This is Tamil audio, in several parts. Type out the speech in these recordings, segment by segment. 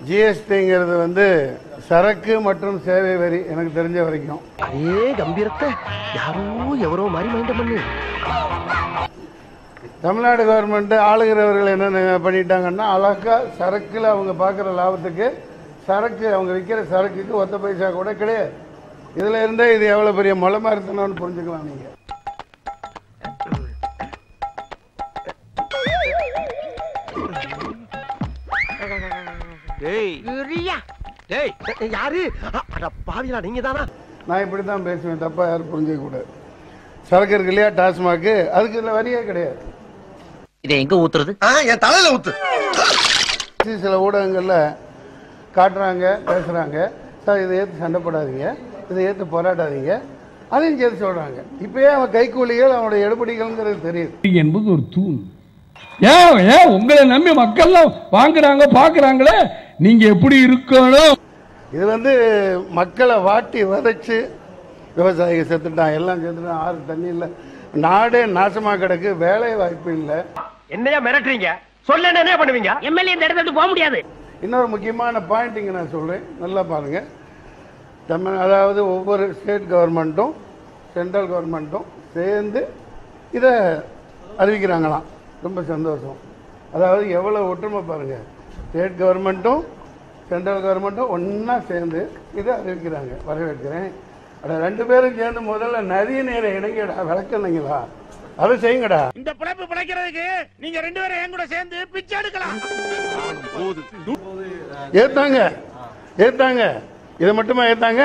ஜிஎஸ்டிங்கிறது வந்து சரக்கு மற்றும் சேவை வரி எனக்கு தெரிஞ்ச வரைக்கும். அதே கம்பீரத்தை யாரோ எவரோ மாதிரி மைண்ட் பண்ணு. தமிழ்நாடு கவர்மெண்ட் ஆளுகிறவர்கள் என்ன பண்ணிட்டாங்கன்னா, அழகா சரக்குல அவங்க பார்க்குற லாபத்துக்கு சரக்கு அவங்க விற்கிற சரக்குக்கு ஒத்த பைசா கூட கிடையாது. இதுல இருந்தே இது எவ்வளவு பெரிய மொளமா இருக்கணும்னு புரிஞ்சுக்கலாம் நீங்க. நான் இப்படித்தான் பேசுவேன், தப்பா யாரும் புரிஞ்சுக்க கூடாது. சரக்கு இருக்கு இல்லையா, டாஸ்மாக், அதுக்கு இதுல வரியே கிடையாது. இதை எங்க ஊத்துறது? என் தலையில ஊத்து. சில ஊடகங்கள்ல காட்டுறாங்க, பேசுறாங்க, சார் இதை ஏற்று சண்டை போடாதீங்க, இதை ஏற்று போராடாதீங்க, அதையும் சேர்த்து சொல்றாங்க. இப்பயே அவன் கைக்கூலிகள் அவனுடைய எடுபடிகள்ங்கிறது தெரியுது என்பது ஒரு தூண். ஏன் உங்களை நம்பி மக்கள்லாம் வாங்குறாங்க பாக்குறாங்களே, நீங்க எப்படி இருக்கணும்? இது வந்து மக்களை வாட்டி வதைச்சு விவசாயிகள் செத்துட்டான், எல்லாம் செத்துட்டான், ஆறு தண்ணி இல்லை, நாடே நாசமா கிடக்கு, வேலை வாய்ப்பு இல்லை. என்னையா மிரட்டுறீங்க? சொல்ல என்ன பண்ணுவீங்க? எம்எல்ஏ இந்த இடத்துல போக முடியாது. இன்னொரு முக்கியமான பாயிண்ட் இங்க நான் சொல்றேன், நல்லா பாருங்க. அதாவது ஒவ்வொரு ஸ்டேட் கவர்மெண்ட்டும் சென்ட்ரல் கவர்மெண்ட்டும் சேர்ந்து இதை அறிவிக்கிறாங்களாம். ரொம்ப சந்தோஷம். அதாவது எவ்வளவு ஒற்றுமை பாருங்க, ஸ்டேட் கவர்மெண்ட்டும் சென்ட்ரல் கவர்மெண்ட்டும் ஒன்னா சேர்ந்து இதை அறிவிக்கிறாங்க. வரவேற்கிறேன். ரெண்டு பேரும் சேர்ந்து முதல்ல நதிய நீரை இணைங்கடா, விளக்குனீங்களா, அதை செய்யுங்கடா. இந்த பிழைப்பு பிழைக்கிறதுக்கு நீங்க ரெண்டு பேரும் என் கூட சேர்ந்து பிச்சை எடுக்கலாம். ஏத்தாங்க ஏத்தாங்க, இதை மட்டுமா ஏத்தாங்க,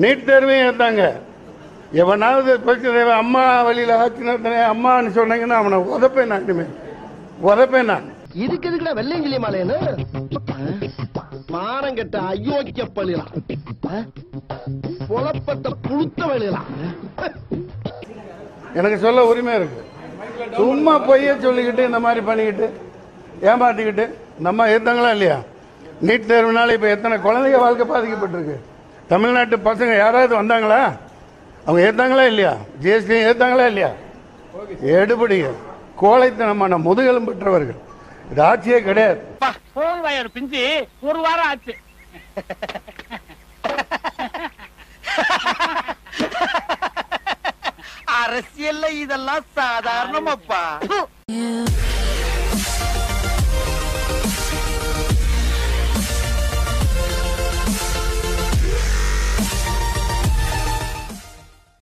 நீட் தேர்வையும் ஏத்தாங்க. எவனாவது பிரச்சனை அம்மா வழியில ஆட்சி நடத்தினே அம்மான்னு சொன்னீங்கன்னா அவனை உதப்பேன், நாட்டுமே உதப்பேன் நான். இதுக்கு எதுக்குடா வெள்ளையங்கிலி மாலையன்னு மானம் கெட்ட அயோக்கிய பள்ளிலாம் புலப்பட்ட புழுத்த வழியலாம். எனக்கு சொல்ல உரிமை இருக்கு. சும்மா பொய்ய சொல்லிக்கிட்டு இந்த மாதிரி பண்ணிக்கிட்டு ஏமாத்திக்கிட்டு நம்ம ஏத்தாங்களா இல்லையா? நீட் தேர்வுனால இப்ப எத்தனை குழந்தைங்க வாழ்க்கை பாதிக்கப்பட்டிருக்கு. தமிழ்நாட்டு பசங்க யாராவது வந்தாங்களா? அவங்க ஏத்தாங்களா இல்லையா? ஜிஎஸ்டி ஏத்தாங்களா இல்லையா? எடுபடிங்க கோழைத்தனமான முதுகெலும் பெற்றவர்கள். இது ஆட்சியே கிடையாது. பிஞ்சு ஒரு வாரம் ஆச்சு. அரசியல்ல இதெல்லாம் சாதாரணமாப்பா.